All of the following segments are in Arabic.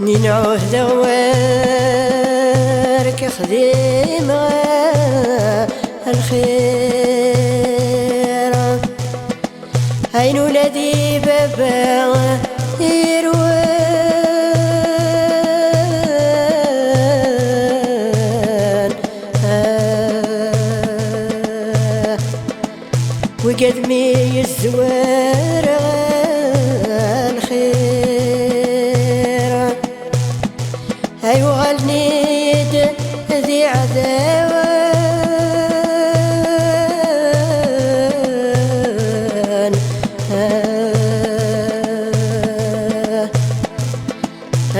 نينعوه دوار كخديم الخير هين ولادي بابا يروان وقدمي الزوار الخير هاي وغالنيد ذي عذاوان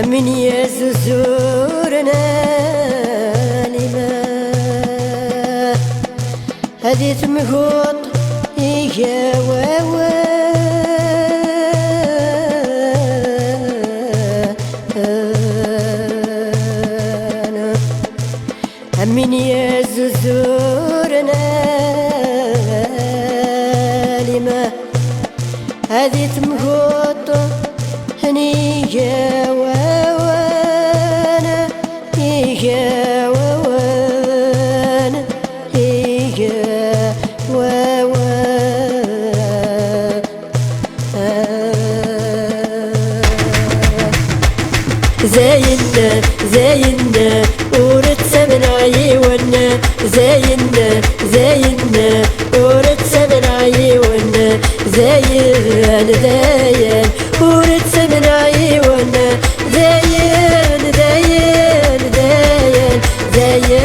من يزورنا لما هذي تمهوط إيجا من يزورنا لما هذي تمهوط هنيجا وانا إيجا وانا إيجا زاينا زاينا ورد سمنا عيونا زاينا زاينا ورد سمنا عيونا زاين زاين ورد سمنا عيونا زاين زاين زاين زاين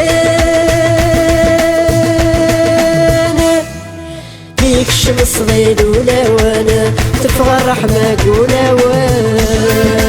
فيك الشمس ضيدونا وانا تفرح ما قولا وانا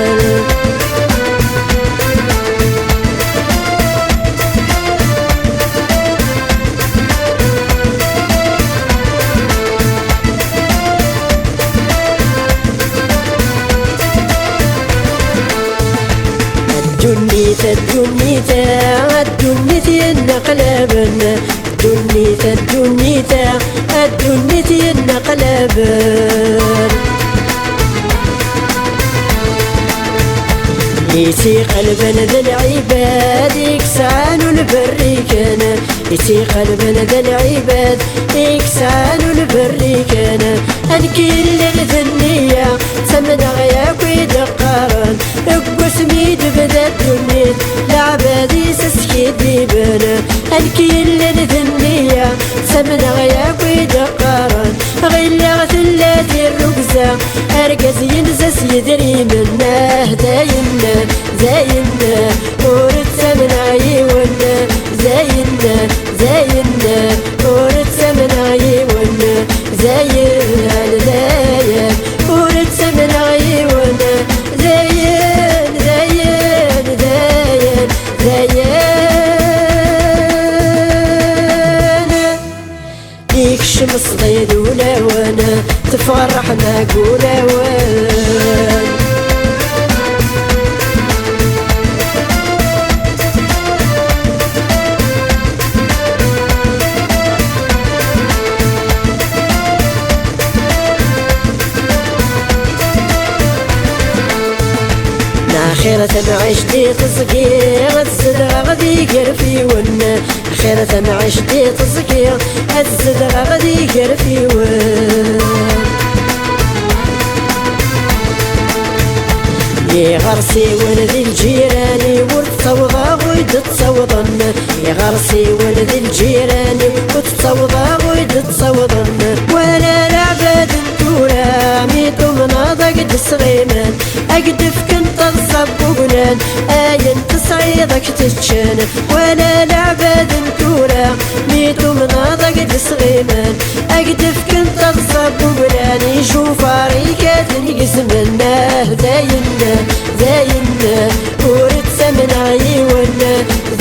الدنيا الدنيا الدنيا النقلابنا الدنيا الدنيا الدنيا النقلابنا يتي قلبنا ذا العباد يكسعان البريكانا يتي قلبنا ذا العباد يكسعان البريكانا الكل الذنية سمنا غياك ويدقارن اقوى سميد بدا الدنيا لعبادي سسكيد ديبانا الكل الذنية سمنا غياك ويدقارن غيلا غثلاتي الرقزة أرقز ينزى سيدري منه داينا زاينا ورد سمنا عيونا زاينا زاينا ورد سمنا عيونا زاين زاين ورد سمنا عيونا زاين زاين زاين زاين ديك الشمس ضيدونا وانا تفرح ما قولا وانا خيرة معيشتي تصقير الزدرة غدي قرفي ونا خيرة معيشتي تصقير الزدرة غدي قرفي ونا يا غرسي ولد الجيراني وتصوضا غيد تصوضن يا غرسي ولد الجيراني وتصوضا غيد تصوضن ولا لعباد انتورا ميتو مناضق تسغيمان اقدف كنت الصبوبنان اين تصعيدك تتشان ولا لعباد انتورا ميتو مناضق تسغيمان اقدف كنت الصبوبنان يشوف عريكات يقسمنا زاينا زاينا ورد سمنا عيونا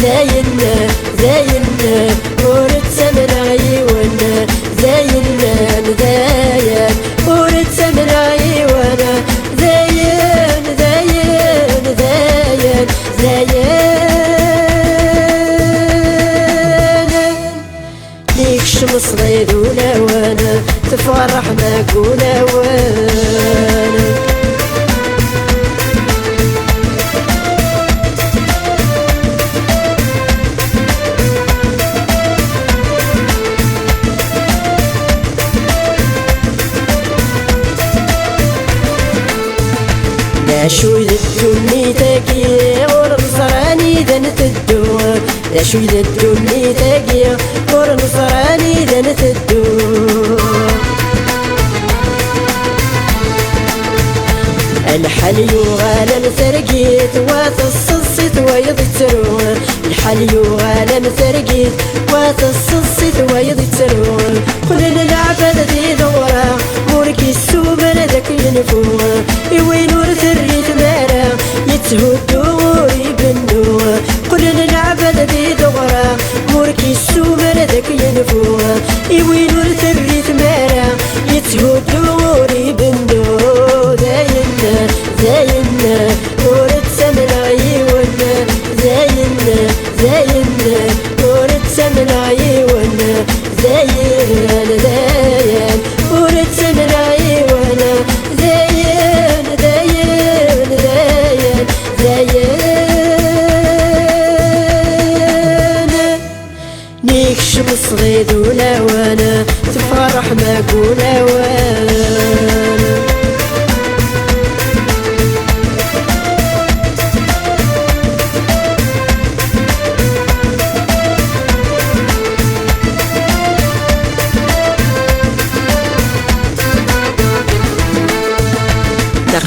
زاينا زاينا ورد سمنا عيونا زاينا زاين ورد سمنا عيونا زاين زاين زاين زاين ليك الشمس ضيدونا وانا تفرح ما قولا وانا شو يدوني تاكي ورنصراني دنت الدور يا شو يدوني تاكي ورنصراني دنت الدور الحلي وغالم ثرقيت وتصصت ويضترو الحلي وغالم ثرقيت وتصصت ويضترو كل العبد ذي دورا موركي السوبر ذاك ينفو يوين ورث الريت مارا يتهدو ويبنو كل العبد ذي دورا موركي السوبر ذاك ينفو يوين ورث الريت مارا يتهدو ويبنو زاينا ورد سمن عيونا زاين ورد سمن عيونا زاين ورد سمن عيونا زاين نيكشم صغيد ولا وانا تفرح ما قولا وانا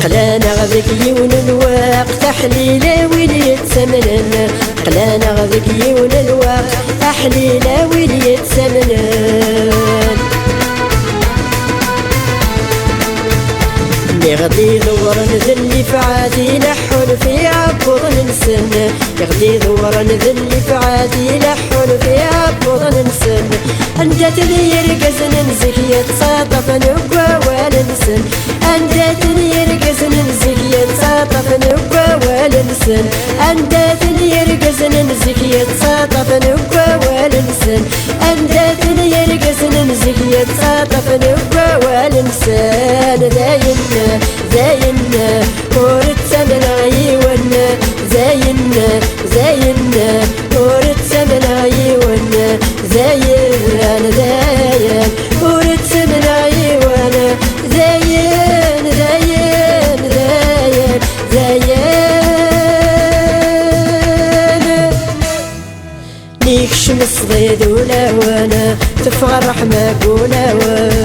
نقلانا غذك يون الوقت تحليله وين يتسمنن نقلانا غذك يون الوقت تحليله وين يتسمنن يغدي ذور نذلي فعادي لحن في عبوض نسن يغدي ذور نذلي فعادي لحن في عبوض نسن أندت لي يرقز ننزك يتصاطف نقوى والنسن أندت لي يرقز ننزك يتصاطف نقوى والنسن أندت لي يرقز ننزك يتصاطف نقوى والنسن أندت لي يرقز ننزك يتصاطف نقوى والنسن زاينا ورد سمن عيونا زاينا ورد سمن عيونا زاين ورد سمن عيونا زاين نيكشم الصغيد ولا وانا تفرح ما قولا وانا